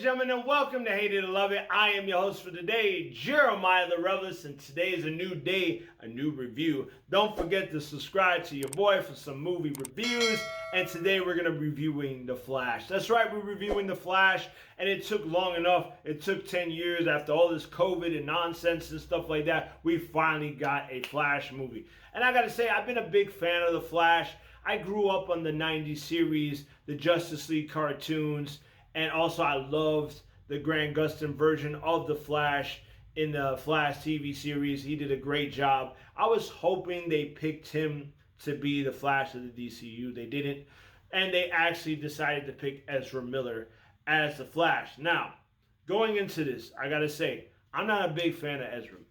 and gentlemen, and welcome to Hate It or Love It. I am your host for today, Jeremiah the Revelist, and today is a new day, a new review. Don't forget to subscribe to your boy for some movie reviews, and today we're going to be reviewing The Flash. That's right, we're reviewing The Flash, and it took long enough. It took 10 years after all this COVID and nonsense and stuff like that. We finally got a Flash movie. And I got to say, I've been a big fan of The Flash. I grew up on the 90s series, the Justice League cartoons, and also I loved the Grant Gustin version of The Flash in the Flash TV series. He did a great job. I was hoping they picked him to be the Flash of the DCU. They didn't. And they actually decided to pick Ezra Miller as the Flash. Now, going into this, I gotta say, I'm not a big fan of Ezra Miller.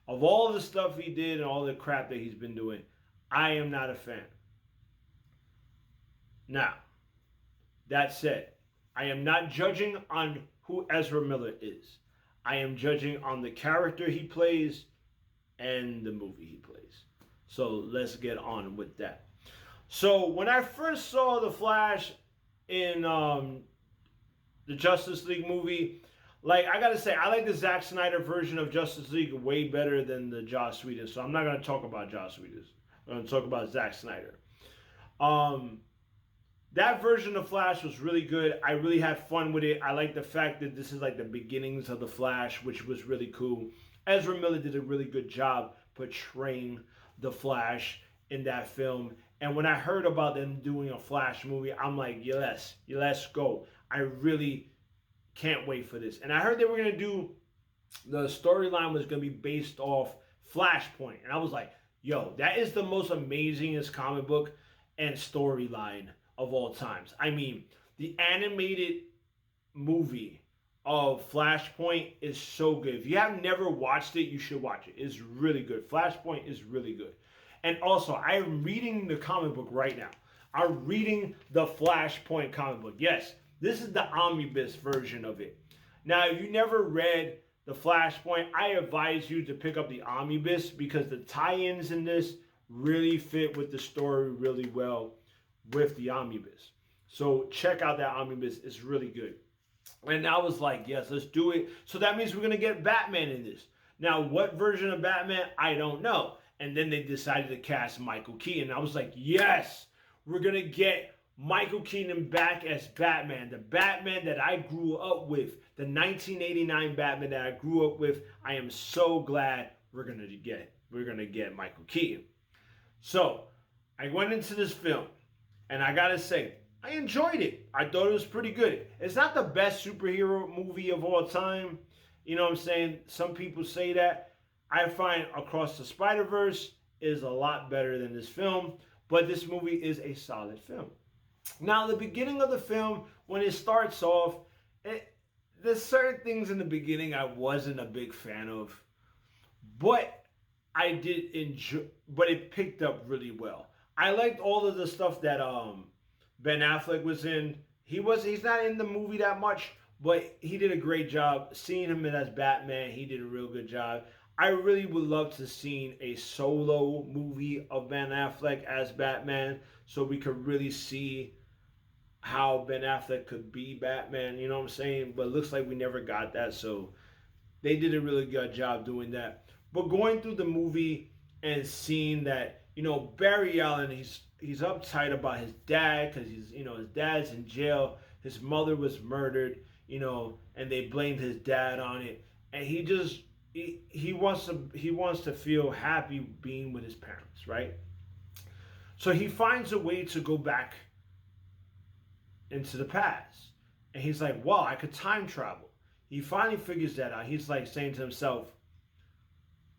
Of all the stuff he did and all the crap that he's been doing, I am not a fan. Now, that said, I am not judging on who Ezra Miller is. I am judging on the character he plays and the movie he plays. So let's get on with that. So when I first saw The Flash in the Justice League movie, like, I gotta say, I like the Zack Snyder version of Justice League way better than the Joss Whedon. So I'm not gonna talk about Joss Whedon. I'm gonna talk about Zack Snyder. That version of Flash was really good. I really had fun with it. I like the fact that this is like the beginnings of the Flash, which was really cool. Ezra Miller did a really good job portraying the Flash in that film. And when I heard about them doing a Flash movie, I'm like, yes, let's go. I really can't wait for this. And I heard they were going to do, the storyline was going to be based off Flashpoint. And I was like, yo, that is the most amazingest comic book and storyline of all times. I mean, the animated movie of Flashpoint is so good. If you have never watched it, you should watch it. It's really good. Flashpoint is really good. And also, I am reading the comic book right now. I'm reading the Flashpoint comic book. Yes, this is the omnibus version of it. Now, if you never read the Flashpoint, I advise you to pick up the omnibus because the tie-ins in this really fit with the story really well with the omnibus. So check out that omnibus. It's really good. And I was like, yes, let's do it. So that means we're going to get Batman in this. Now, what version of Batman? I don't know. And then they decided to cast Michael Keaton. I was like, yes, we're going to get Michael Keaton back as Batman. The Batman that I grew up with. The 1989 Batman that I grew up with. I am so glad we're going to get Michael Keaton. So I went into this film. And I gotta say, I enjoyed it. I thought it was pretty good. It's not the best superhero movie of all time. You know what I'm saying? Some people say that. I find Across the Spider-Verse is a lot better than this film. But this movie is a solid film. Now, the beginning of the film, when it starts off, there's certain things in the beginning I wasn't a big fan of. But I did enjoy, but it picked up really well. I liked all of the stuff that Ben Affleck was in. He's not in the movie that much, but he did a great job. Seeing him as Batman, he did a real good job. I really would love to see a solo movie of Ben Affleck as Batman so we could really see how Ben Affleck could be Batman, you know what I'm saying? But it looks like we never got that, so they did a really good job doing that. But going through the movie and seeing that, you know, Barry Allen, he's uptight about his dad because his dad's in jail. His mother was murdered, and they blamed his dad on it. And he wants to feel happy being with his parents, right? So he finds a way to go back into the past. And he's like, wow, I could time travel. He finally figures that out. He's like saying to himself,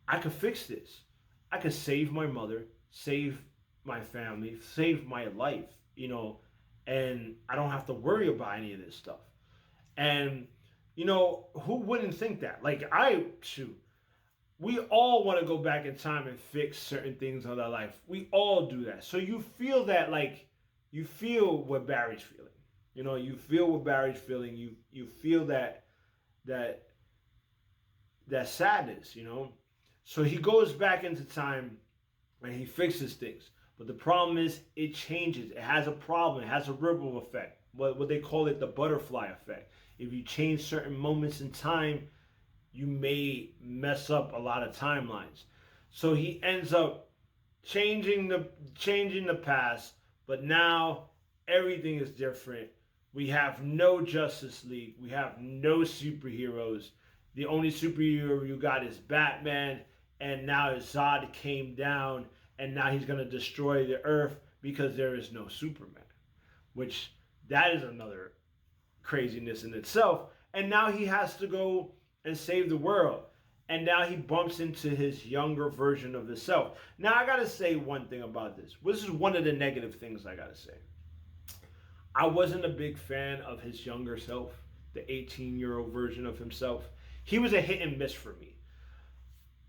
I could fix this. I could save my mother, save my family, save my life, and I don't have to worry about any of this stuff. And, who wouldn't think that? Like, we all want to go back in time and fix certain things in our life. We all do that. So you feel that, like, you feel what Barry's feeling. You feel what Barry's feeling. You feel that sadness, So he goes back into time and he fixes things. But the problem is it changes. It has a problem. It has a ripple effect. What they call it, the butterfly effect. if you change certain moments in time, you may mess up a lot of timelines. So he ends up changing the past, but now everything is different. We have no Justice League. We have no superheroes. The only superhero you got is Batman, and now Zod came down, and now he's gonna destroy the Earth because there is no Superman, which that is another craziness in itself. And now he has to go and save the world. And now he bumps into his younger version of himself. Now I gotta say one thing about this. This is one of the negative things I gotta say. I wasn't a big fan of his younger self, the 18-year-old version of himself. He was a hit and miss for me.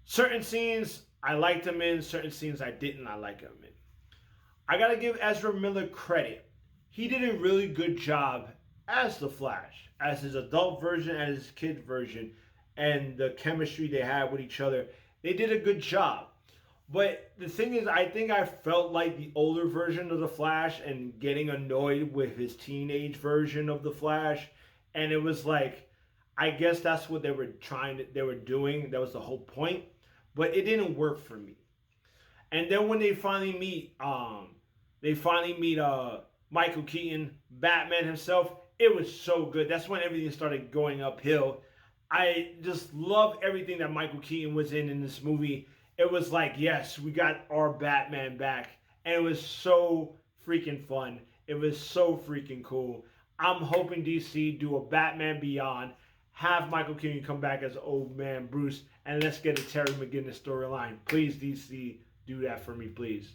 Certain scenes I liked him in, certain scenes I didn't I like him in. I gotta give Ezra Miller credit. He did a really good job as the Flash, as his adult version and his kid version, and the chemistry they had with each other. They did a good job. But the thing is, I think I felt like the older version of the Flash and getting annoyed with his teenage version of the Flash. And it was like, I guess that's what they were doing. That was the whole point. But it didn't work for me. And then when they finally meet Michael Keaton, Batman himself, it was so good. That's when everything started going uphill. I just love everything that Michael Keaton was in this movie. It was like, yes, we got our Batman back. And it was so freaking fun. It was so freaking cool. I'm hoping DC do a Batman Beyond, have Michael Keaton come back as old man Bruce, and let's get a Terry McGinnis storyline. Please, DC, do that for me, please.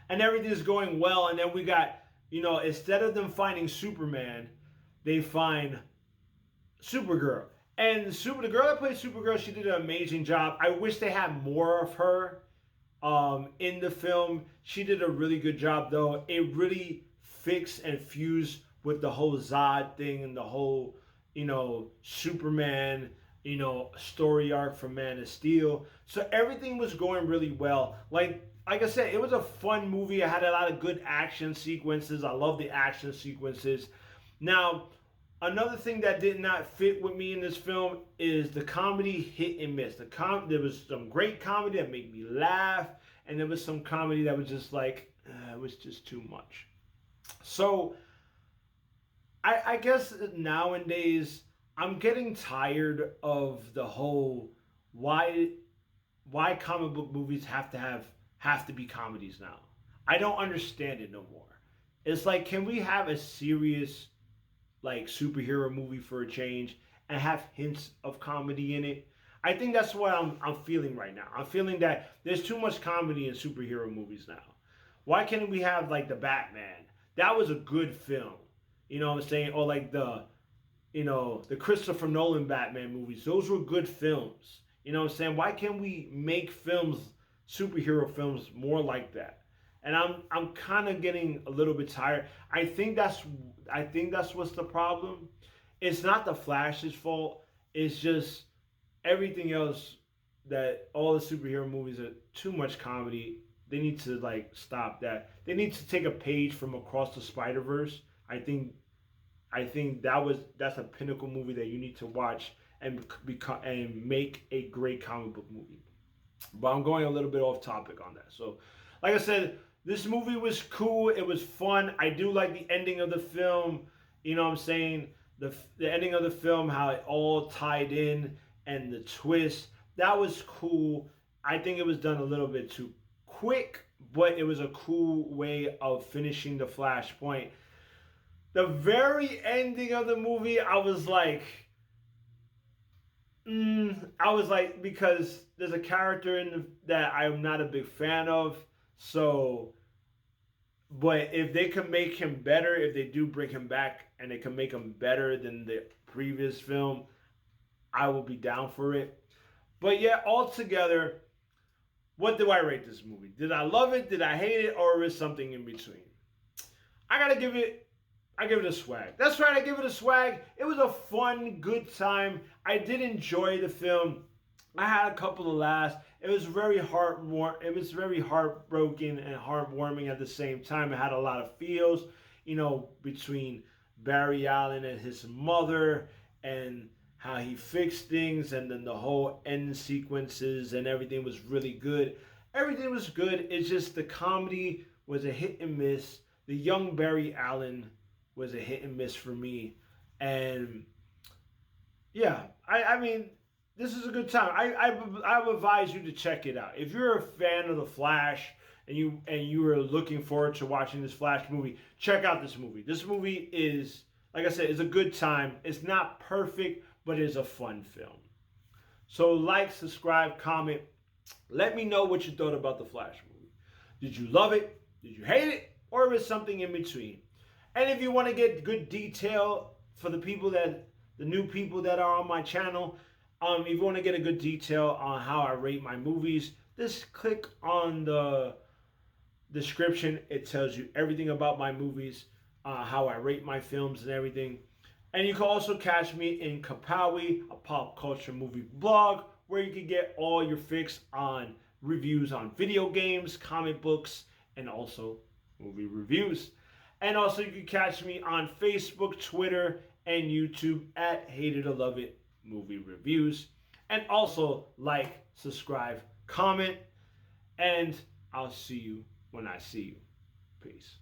And everything's going well, and then we got, instead of them finding Superman, they find Supergirl. And the girl that played Supergirl, she did an amazing job. I wish they had more of her in the film. She did a really good job, though. It really fixed and fused with the whole Zod thing and the whole, Superman, story arc from Man of Steel. So everything was going really well. Like I said, it was a fun movie. It had a lot of good action sequences. I love the action sequences. Now, another thing that did not fit with me in this film is the comedy hit and miss. There was some great comedy that made me laugh, and there was some comedy that was just like, it was just too much. So, I guess nowadays, I'm getting tired of the whole why comic book movies have to be comedies now. I don't understand it no more. It's like, can we have a serious superhero movie for a change and have hints of comedy in it? I think that's what I'm feeling right now. I'm feeling that there's too much comedy in superhero movies now. Why can't we have the Batman? That was a good film. You know what I'm saying? Or the Christopher Nolan Batman movies. Those were good films. You know what I'm saying? Why can't we make superhero films more like that? And I'm kind of getting a little bit tired. I think that's what's the problem. It's not the Flash's fault. It's just everything else, that all the superhero movies are too much comedy. They need to stop that. They need to take a page from Across the Spider-Verse. I think that's a pinnacle movie that you need to watch and make a great comic book movie. But I'm going a little bit off topic on that. So, like I said, this movie was cool. It was fun. I do like the ending of the film. You know what I'm saying? The ending of the film, how it all tied in, and the twist. That was cool. I think it was done a little bit too quick, but it was a cool way of finishing the Flashpoint. The very ending of the movie, I was like, because there's a character that I'm not a big fan of. So, but if they can make him better, if they do bring him back and they can make him better than the previous film, I will be down for it. But yeah, altogether, what do I rate this movie? Did I love it? Did I hate it? Or is something in between? I give it a swag. That's right, I give it a swag. It was a fun, good time. I did enjoy the film. I had a couple of laughs. It was very heartbroken and heartwarming at the same time. It had a lot of feels, between Barry Allen and his mother and how he fixed things, and then the whole end sequences and everything was really good. Everything was good. It's just the comedy was a hit and miss. The young Barry Allen was a hit and miss for me. And yeah, I mean, this is a good time. I would advise you to check it out. If you're a fan of The Flash and you are looking forward to watching this Flash movie, check out this movie. This movie is, like I said, is a good time. It's not perfect, but it's a fun film. So like, subscribe, comment. Let me know what you thought about the Flash movie. Did you love it? Did you hate it? Or is something in between? And if you want to get good detail for the new people that are on my channel, if you want to get a good detail on how I rate my movies, just click on the description. It tells you everything about my movies, how I rate my films and everything. And you can also catch me in KerPOWie, a pop culture movie blog, where you can get all your fix on reviews on video games, comic books, and also movie reviews. And also you can catch me on Facebook, Twitter, and YouTube at Hate It or Love It Movie Reviews. And also like, subscribe, comment, and I'll see you when I see you. Peace.